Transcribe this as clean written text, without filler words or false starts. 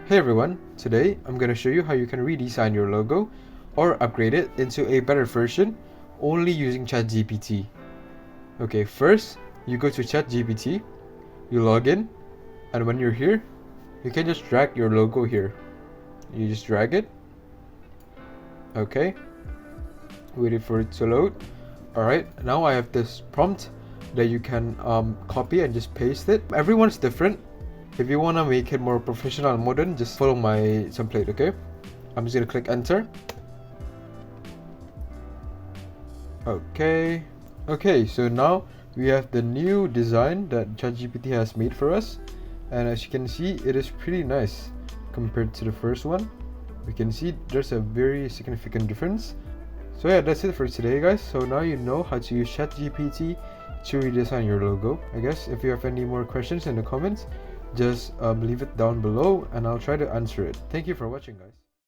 Hey everyone, today I'm going to show you how you can redesign your logo or upgrade it into a better version only using ChatGPT. Okay, first you go to ChatGPT, you log in, and when you're here, you can just drag your logo here. You just drag it. Okay, wait for it to load. Alright, now I have this prompt that you can copy and just paste it. Everyone's different. If you want to make it more professional and modern, just follow my template, okay? I'm just going to click enter. Okay, so now we have the new design that ChatGPT has made for us. And as you can see, it is pretty nice compared to the first one. We can see there's a very significant difference. So yeah, that's it for today, guys. So now you know how to use ChatGPT to redesign your logo. I guess if you have any more questions in the comments, just leave it down below and I'll try to answer it. Thank you for watching, guys.